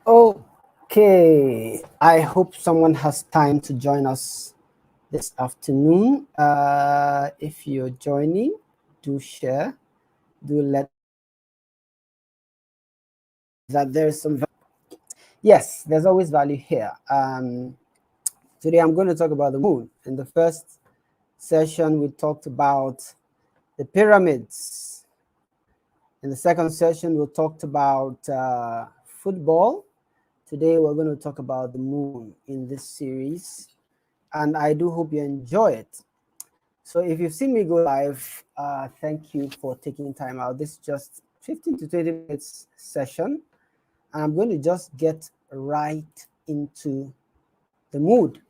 Okay, I hope someone has time to join us this afternoon. If you're joining, do share, do let that there's some yes, there's always value here. Today I'm going to talk about the moon. In the first session, we talked about the pyramids. In the second session, we talked about football. Today, we're going to talk about the moon in this series, and I do hope you enjoy it. So if you've seen me go live, thank you for taking time out. This is just 15 to 20 minutes session, and I'm going to just get right into the mood.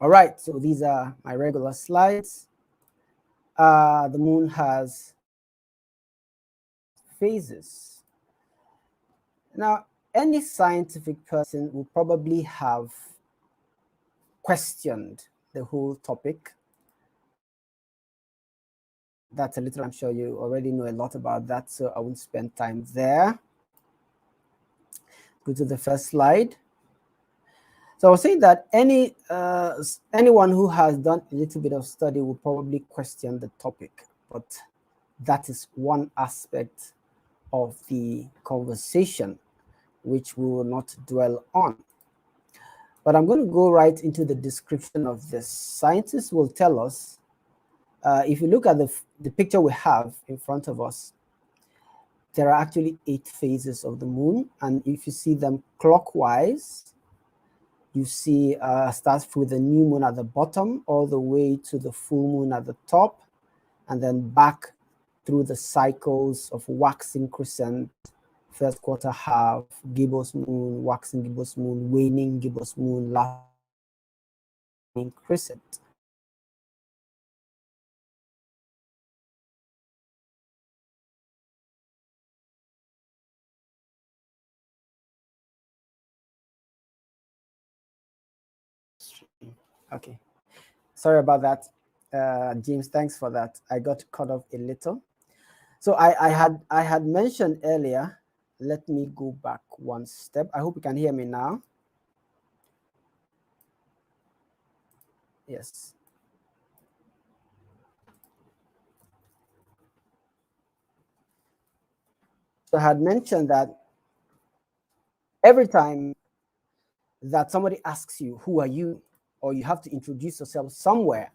All right, so these are my regular slides. The moon has phases. Now, any scientific person will probably have questioned the whole topic. That's a little, I'm sure you already know a lot about that, so I won't spend time there. Go to the first slide. So I was saying that anyone who has done a little bit of study will probably question the topic, but that is one aspect of the conversation which we will not dwell on. But I'm going to go right into the description of this. Scientists will tell us, if you look at the picture we have in front of us, there are actually 8 phases of the moon, and if you see them clockwise, you see starts with the new moon at the bottom all the way to the full moon at the top, and then back through the cycles of waxing crescent, first quarter half, gibbous moon, waxing gibbous moon, waning gibbous moon, last crescent. Okay, sorry about that, James. Thanks for that. I got cut off a little. So I had mentioned earlier. Let me go back one step. I hope you can hear me now. Yes. So I had mentioned that every time that somebody asks you, who are you? Or you have to introduce yourself somewhere,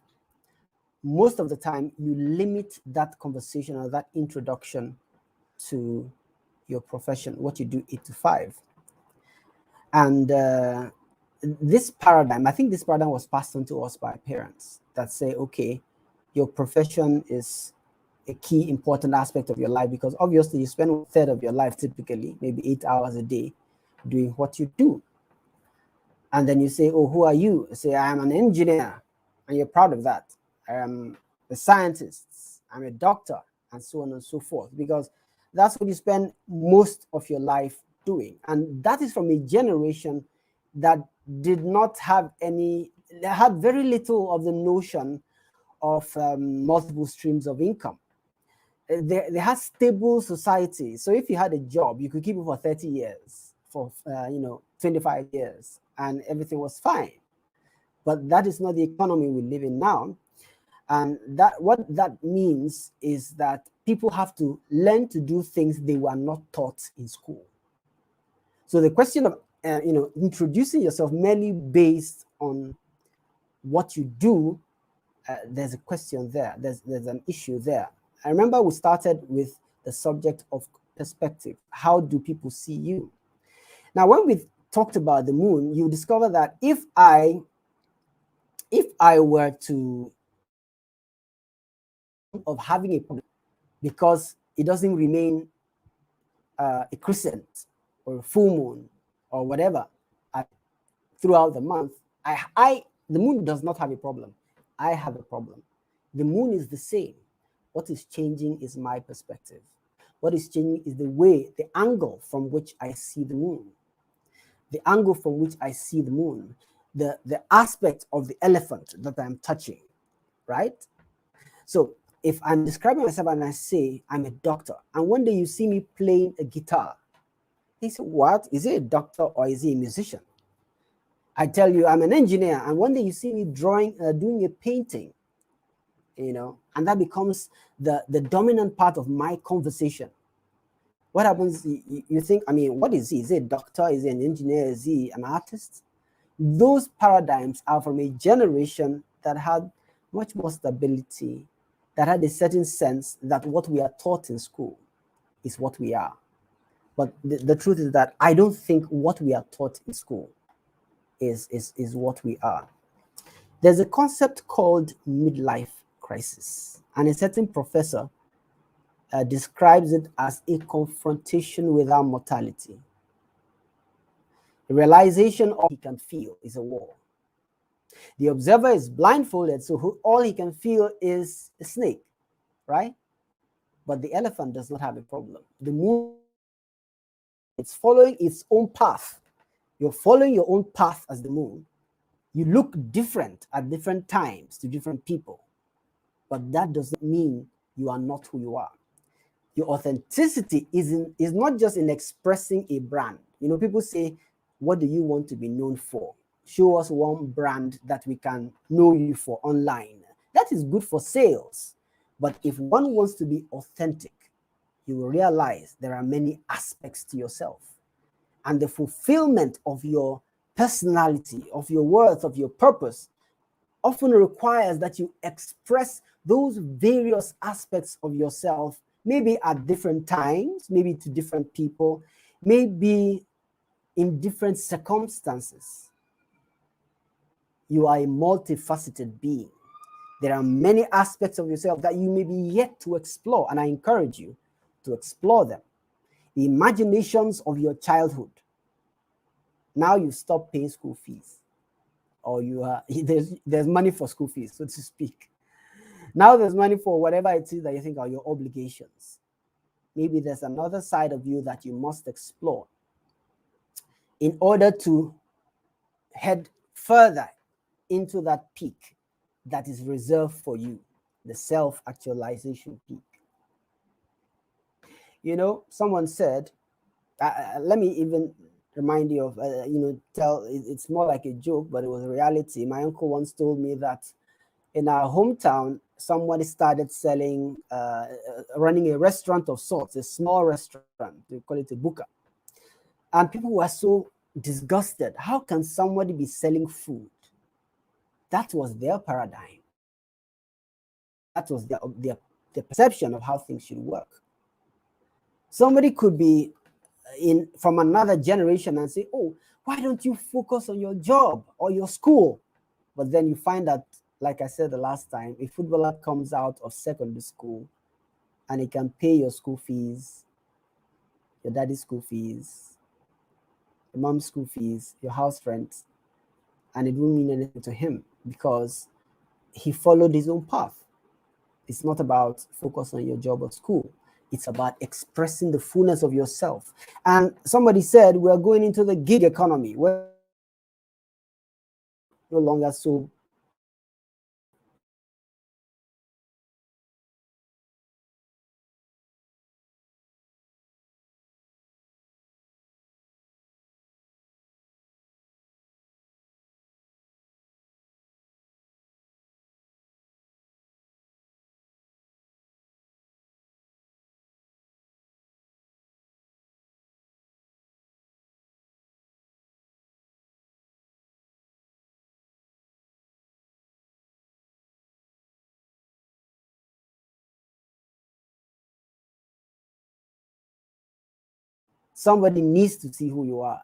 most of the time you limit that conversation or that introduction to your profession, what you do 8 to 5. And this paradigm, I think this paradigm was passed on to us by parents that say, okay, your profession is a key important aspect of your life, because obviously you spend 1/3 of your life, typically maybe 8 hours a day, doing what you do. And then you say, oh, who are you? You say, I'm an engineer, and you're proud of that. I am a scientist, I'm a doctor, and so on and so forth, because that's what you spend most of your life doing. And that is from a generation that did not have any, they had very little of the notion of multiple streams of income. They had stable society. So if you had a job, you could keep it for 30 years, for 25 years, and everything was fine. But that is not the economy we live in now. And that what that means is that people have to learn to do things they were not taught in school. So the question of introducing yourself merely based on what you do, there's a question there. There's an issue there. I remember we started with the subject of perspective. How do people see you? Now, when we talked about the moon, you discover that if I were to of having a problem because it doesn't remain a crescent or a full moon or whatever throughout the month, the moon does not have a problem. I have a problem. The moon is the same. What is changing is my perspective. What is changing is the angle from which I see the moon. The angle from which I see the moon, the aspect of the elephant that I'm touching, right? So if I'm describing myself and I say I'm a doctor, and one day you see me playing a guitar, He said, what? Is he a doctor or is he a musician? I tell you, I'm an engineer. And one day you see me doing a painting, and that becomes the dominant part of my conversation. What happens? You think, I mean, what is he? Is he a doctor? Is he an engineer? Is he an artist? Those paradigms are from a generation that had much more stability, that had a certain sense that what we are taught in school is what we are. But the truth is that I don't think what we are taught in school is what we are. There's a concept called midlife crisis, and a certain professor describes it as a confrontation with our mortality. The realization of he can feel is a war. The observer is blindfolded, so all he can feel is a snake, right? But the elephant does not have a problem. The moon, it's following its own path. You're following your own path as the moon. You look different at different times to different people, but that doesn't mean you are not who you are. Your authenticity is not just in expressing a brand. People say, what do you want to be known for? Show us one brand that we can know you for online. That is good for sales. But if one wants to be authentic, you will realize there are many aspects to yourself. And the fulfillment of your personality, of your worth, of your purpose, often requires that you express those various aspects of yourself, maybe at different times, maybe to different people, maybe in different circumstances. You are a multifaceted being. There are many aspects of yourself that you may be yet to explore, and I encourage you to explore them. The imaginations of your childhood. Now you stop paying school fees, or there's money for school fees, so to speak. Now there's money for whatever it is that you think are your obligations. Maybe there's another side of you that you must explore in order to head further into that peak that is reserved for you, the self-actualization peak. Someone said, let me even remind you of, it's more like a joke, but it was a reality. My uncle once told me that in our hometown, somebody started running a restaurant of sorts, a small restaurant, they call it a buka. And people were so disgusted. How can somebody be selling food? That was their paradigm. That was their perception of how things should work. Somebody could be from another generation and say, oh, why don't you focus on your job or your school? But then you find that, like I said the last time, a footballer comes out of secondary school and he can pay your school fees, your daddy's school fees, your mom's school fees, your house rent, and it won't mean anything to him because he followed his own path. It's not about focus on your job or school. It's about expressing the fullness of yourself. And somebody said we're going into the gig economy where no longer so somebody needs to see who you are.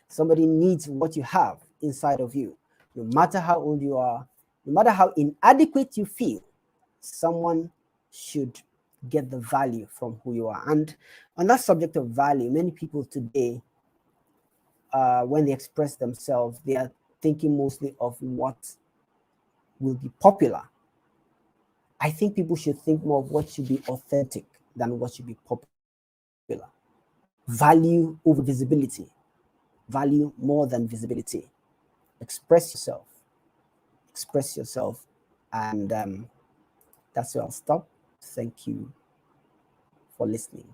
Somebody needs what you have inside of you. No matter how old you are, no matter how inadequate you feel, someone should get the value from who you are. And on that subject of value, many people today, when they express themselves, they are thinking mostly of what will be popular. I think people should think more of what should be authentic than what should be popular. Value over visibility. Value more than visibility. Express yourself. Express yourself. And that's where I'll stop. Thank you for listening.